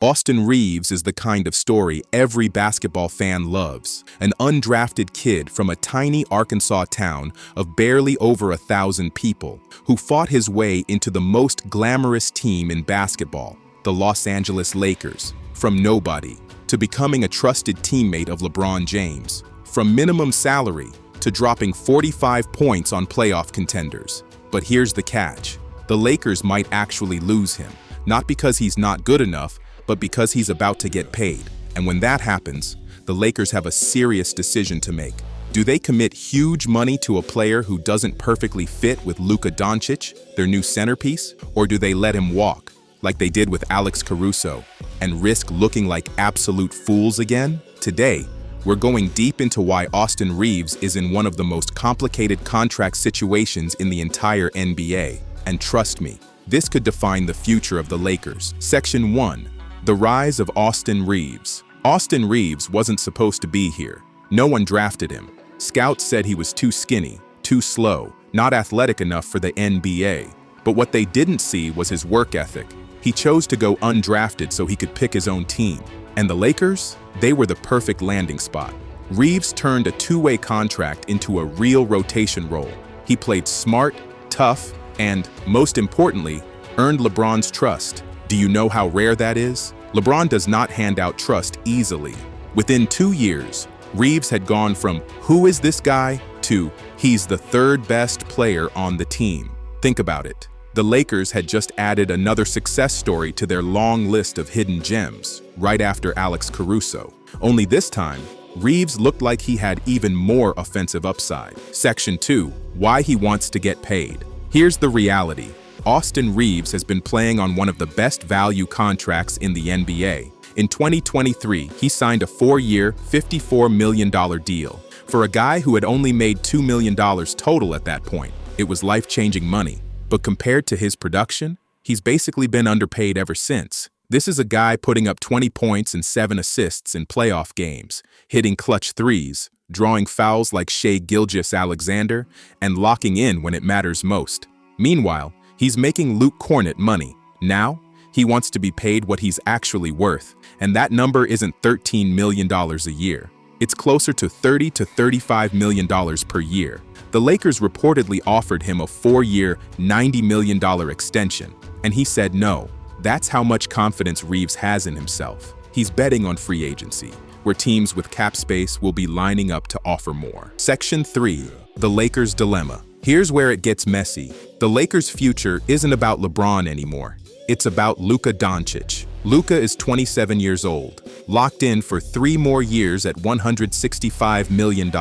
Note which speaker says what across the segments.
Speaker 1: Austin Reaves is the kind of story every basketball fan loves. An undrafted kid from a tiny Arkansas town of barely over 1,000 people who fought his way into the most glamorous team in basketball, the Los Angeles Lakers, from nobody to becoming a trusted teammate of LeBron James, from minimum salary to dropping 45 points on playoff contenders. But here's the catch. The Lakers might actually lose him, not because he's not good enough, but because he's about to get paid. And when that happens, the Lakers have a serious decision to make. Do they commit huge money to a player who doesn't perfectly fit with Luka Dončić, their new centerpiece, or do they let him walk, like they did with Alex Caruso, and risk looking like absolute fools again? Today, we're going deep into why Austin Reaves is in one of the most complicated contract situations in the entire NBA. And trust me, this could define the future of the Lakers. Section 1. The rise of Austin Reaves. Austin Reaves wasn't supposed to be here. No one drafted him. Scouts said he was too skinny, too slow, not athletic enough for the NBA. But what they didn't see was his work ethic. He chose to go undrafted so he could pick his own team. And the Lakers? They were the perfect landing spot. Reaves turned a two-way contract into a real rotation role. He played smart, tough, and, most importantly, earned LeBron's trust. Do you know how rare that is? LeBron does not hand out trust easily. Within 2 years, Reaves had gone from "who is this guy?" to "he's the third best player on the team." Think about it. The Lakers had just added another success story to their long list of hidden gems, right after Alex Caruso. Only this time, Reaves looked like he had even more offensive upside. Section 2. Why he wants to get paid. Here's the reality. Austin Reaves has been playing on one of the best value contracts in the NBA. In 2023, he signed a 4-year, $54 million deal. For a guy who had only made $2 million total at that point, it was life-changing money. But compared to his production, he's basically been underpaid ever since. This is a guy putting up 20 points and 7 assists in playoff games, hitting clutch threes, drawing fouls like Shai Gilgeous-Alexander, and locking in when it matters most. Meanwhile, he's making Luke Kornet money. Now, he wants to be paid what he's actually worth, and that number isn't $13 million a year. It's closer to $30 to $35 million per year. The Lakers reportedly offered him a 4-year, $90 million extension, and he said no. That's how much confidence Reaves has in himself. He's betting on free agency, where teams with cap space will be lining up to offer more. Section 3. The Lakers' dilemma. Here's where it gets messy. The Lakers' future isn't about LeBron anymore. It's about Luka Dončić. Luka is 27 years old, locked in for 3 more years at $165 million.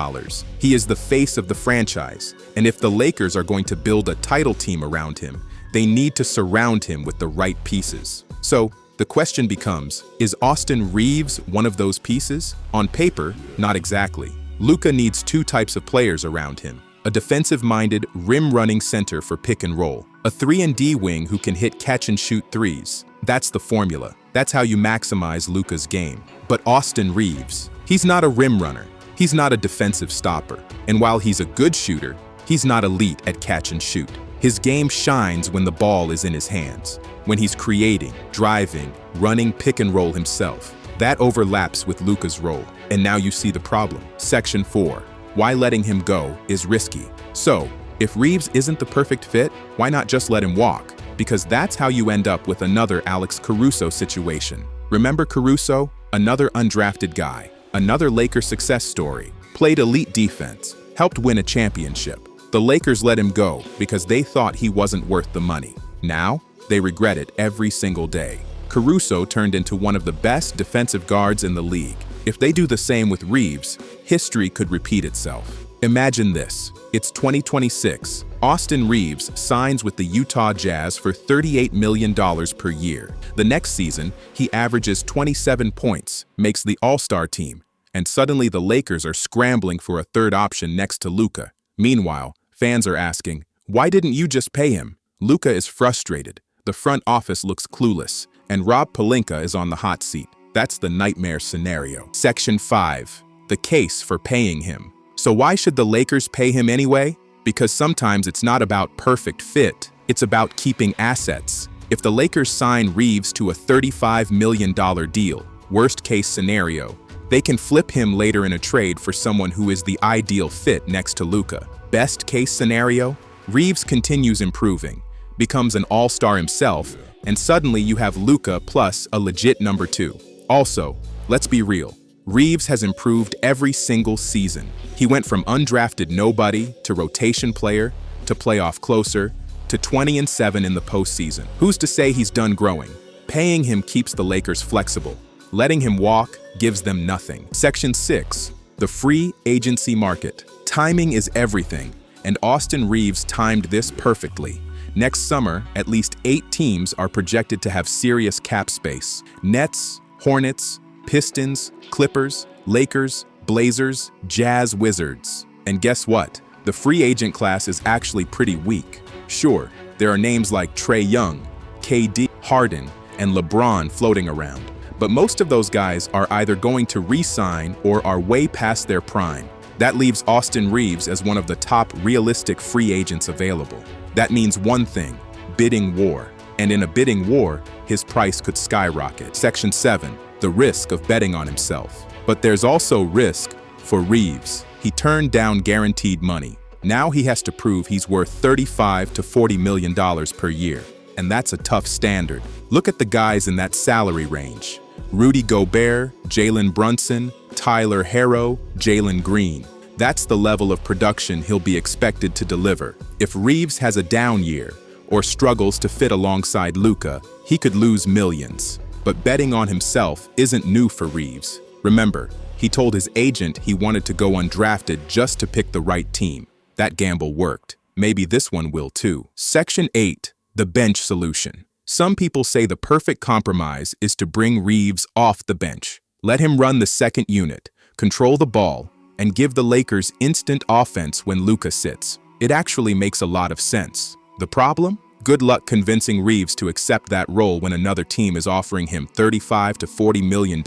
Speaker 1: He is the face of the franchise, and if the Lakers are going to build a title team around him, they need to surround him with the right pieces. So, the question becomes, is Austin Reaves one of those pieces? On paper, not exactly. Luka needs 2 types of players around him. A defensive-minded, rim-running center for pick and roll. A 3-and-D wing who can hit catch-and-shoot threes. That's the formula. That's how you maximize Luka's game. But Austin Reaves, he's not a rim runner. He's not a defensive stopper. And while he's a good shooter, he's not elite at catch and shoot. His game shines when the ball is in his hands. When he's creating, driving, running pick and roll himself. That overlaps with Luka's role. And now you see the problem. Section 4. Why letting him go is risky. So, if Reaves isn't the perfect fit, why not just let him walk? Because that's how you end up with another Alex Caruso situation. Remember Caruso? Another undrafted guy. Another Lakers success story. Played elite defense. Helped win a championship. The Lakers let him go because they thought he wasn't worth the money. Now, they regret it every single day. Caruso turned into one of the best defensive guards in the league. If they do the same with Reaves, history could repeat itself. Imagine this. It's 2026. Austin Reaves signs with the Utah Jazz for $38 million per year. The next season, he averages 27 points, makes the All-Star team, and suddenly the Lakers are scrambling for a third option next to Luka. Meanwhile, fans are asking, why didn't you just pay him? Luka is frustrated, the front office looks clueless, and Rob Pelinka is on the hot seat. That's the nightmare scenario. Section 5. The case for paying him. So why should the Lakers pay him anyway? Because sometimes it's not about perfect fit, it's about keeping assets. If the Lakers sign Reaves to a $35 million deal, worst case scenario, they can flip him later in a trade for someone who is the ideal fit next to Luka. Best case scenario, Reaves continues improving, becomes an all-star himself, and suddenly you have Luka plus a legit number 2. Also, let's be real, Reaves has improved every single season. He went from undrafted nobody to rotation player to playoff closer to 20-7 in the postseason. Who's to say he's done growing? Paying him keeps the Lakers flexible. Letting him walk gives them nothing. Section 6. The free agency market. Timing is everything, and Austin Reaves timed this perfectly. Next summer, at least 8 teams are projected to have serious cap space. Nets, Hornets, Pistons, Clippers, Lakers, Blazers, Jazz, Wizards. And guess what? The free agent class is actually pretty weak. Sure, there are names like Trae Young, KD, Harden, and LeBron floating around. But most of those guys are either going to re-sign or are way past their prime. That leaves Austin Reaves as one of the top realistic free agents available. That means one thing, bidding war. And in a bidding war, his price could skyrocket. Section 7, the risk of betting on himself. But there's also risk for Reaves. He turned down guaranteed money. Now he has to prove he's worth $35 to $40 million per year. And that's a tough standard. Look at the guys in that salary range. Rudy Gobert, Jalen Brunson, Tyler Herro, Jalen Green. That's the level of production he'll be expected to deliver. If Reaves has a down year or struggles to fit alongside Luka, he could lose millions. But betting on himself isn't new for Reaves. Remember, he told his agent he wanted to go undrafted just to pick the right team. That gamble worked. Maybe this one will too. Section 8. The bench solution. Some people say the perfect compromise is to bring Reaves off the bench. Let him run the second unit, control the ball, and give the Lakers instant offense when Luka sits. It actually makes a lot of sense. The problem? Good luck convincing Reaves to accept that role when another team is offering him $35 to $40 million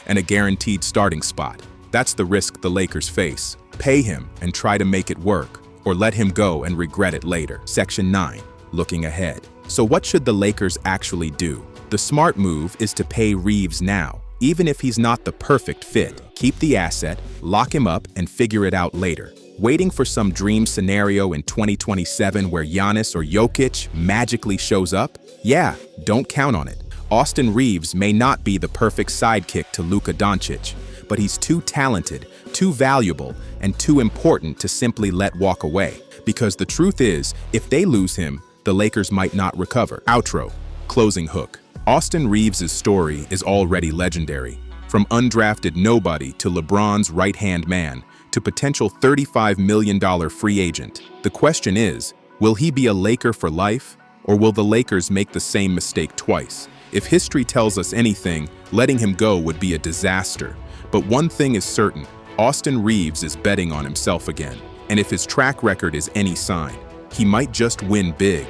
Speaker 1: and a guaranteed starting spot. That's the risk the Lakers face. Pay him and try to make it work, or let him go and regret it later. Section 9. Looking ahead. So what should the Lakers actually do? The smart move is to pay Reaves now, even if he's not the perfect fit. Keep the asset, lock him up, and figure it out later. Waiting for some dream scenario in 2027 where Giannis or Jokic magically shows up? Yeah, don't count on it. Austin Reaves may not be the perfect sidekick to Luka Dončić, but he's too talented, too valuable, and too important to simply let walk away. Because the truth is, if they lose him, the Lakers might not recover. Outro. Closing hook. Austin Reaves' story is already legendary. From undrafted nobody to LeBron's right-hand man to potential $35 million free agent. The question is, will he be a Laker for life, or will the Lakers make the same mistake twice? If history tells us anything, letting him go would be a disaster. But one thing is certain, Austin Reaves is betting on himself again. And if his track record is any sign, he might just win big.